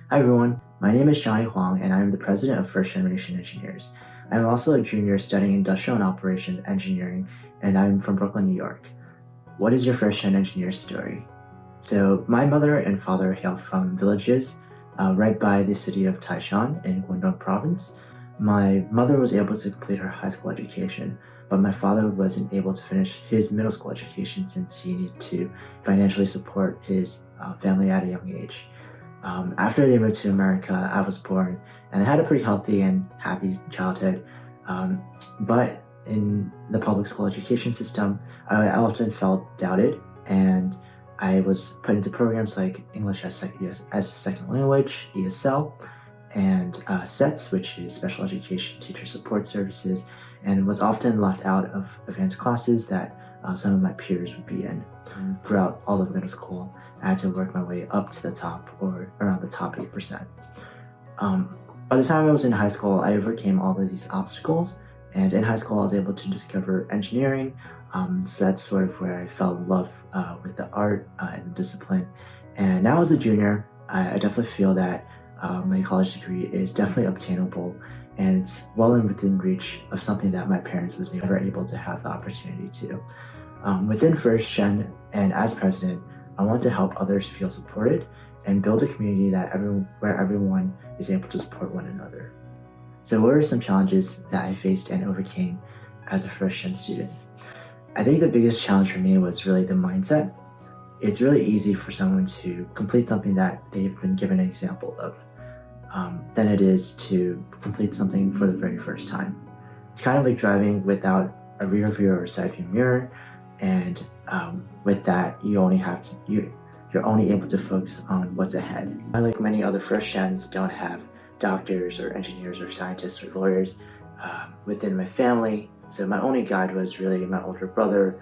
Hi everyone, my name is Huang and I am the president of First Generation Engineers. I am also a junior studying Industrial and Operations Engineering and I'm from Brooklyn, New York. What is your First Gen Engineer story? So my mother and father hail from villages right by the city of Taishan in Guangdong province. My mother was able to complete her high school education, but my father wasn't able to finish his middle school education since he needed to financially support his family at a young age. After they moved to America, I was born and I had a pretty healthy and happy childhood. But in the public school education system, I often felt doubted and I was put into programs like English as a second language, ESL, and SETS, which is Special Education Teacher Support Services, and was often left out of advanced classes that some of my peers would be in. Throughout all of middle school, I had to work my way up to the top or around the top 8%. By the time I was in high school, I overcame all of these obstacles, and in high school I was able to discover engineering, so that's sort of where I fell in love with the art and the discipline. And now as a junior, I definitely feel that my college degree is definitely obtainable and it's well within reach of something that my parents was never able to have the opportunity to. Within First Gen and as president, I want to help others feel supported and build a community where everyone is able to support one another. So what are some challenges that I faced and overcame as a First Gen student? I think the biggest challenge for me was really the mindset. It's really easy for someone to complete something that they've been given an example of than it is to complete something for the very first time. It's kind of like driving without a rear view or a side view mirror, and with that, you're only able to focus on what's ahead. Unlike many other first gens, don't have doctors or engineers or scientists or lawyers within my family, so my only guide was really my older brother,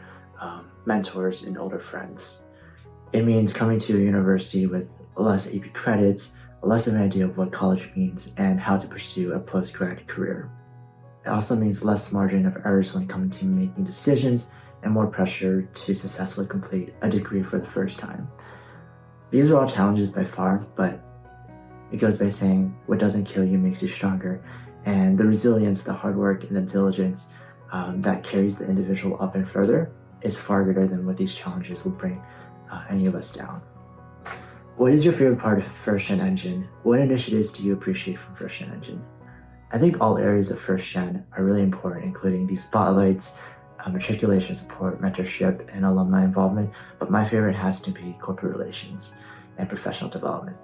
mentors, and older friends. It means coming to a university with less AP credits, less of an idea of what college means, and how to pursue a post-grad career. It also means less margin of errors when coming to making decisions and more pressure to successfully complete a degree for the first time. These are all challenges by far, but it goes by saying what doesn't kill you makes you stronger, and the resilience, the hard work, and the diligence that carries the individual up and further is far greater than what these challenges will bring any of us down. What is your favorite part of First Gen Engine? What initiatives do you appreciate from First Gen Engine? I think all areas of First Gen are really important, including these spotlights, matriculation support, mentorship, and alumni involvement, but my favorite has to be corporate relations and professional development.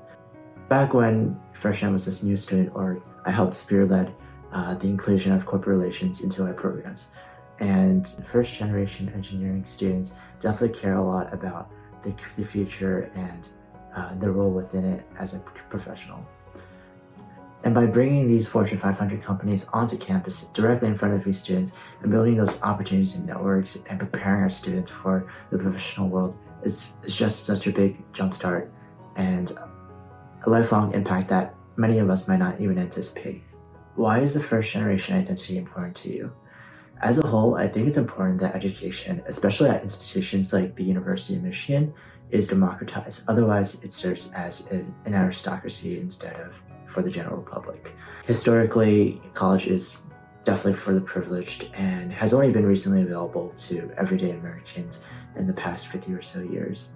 Back when First Gen was this new student org, I helped spearhead the inclusion of corporate relations into our programs. And first generation engineering students definitely care a lot about the future and the role within it as a professional. And by bringing these Fortune 500 companies onto campus directly in front of these students and building those opportunities and networks and preparing our students for the professional world is just such a big jumpstart and a lifelong impact that many of us might not even anticipate. Why is the first generation identity important to you? As a whole, I think it's important that education, especially at institutions like the University of Michigan, is democratized. Otherwise, it serves as an aristocracy instead of for the general public. Historically, college is definitely for the privileged and has only been recently available to everyday Americans in the past 50 or so years.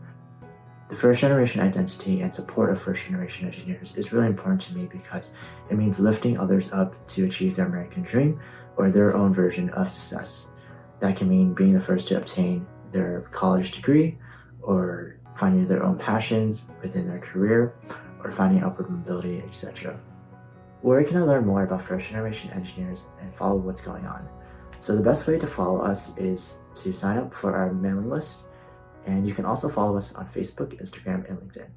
The first generation identity and support of first generation engineers is really important to me because it means lifting others up to achieve their American dream or their own version of success. That can mean being the first to obtain their college degree or finding their own passions within their career or finding upward mobility, etc. Where can I learn more about first generation engineers and follow what's going on? So the best way to follow us is to sign up for our mailing list, and you can also follow us on Facebook, Instagram, and LinkedIn.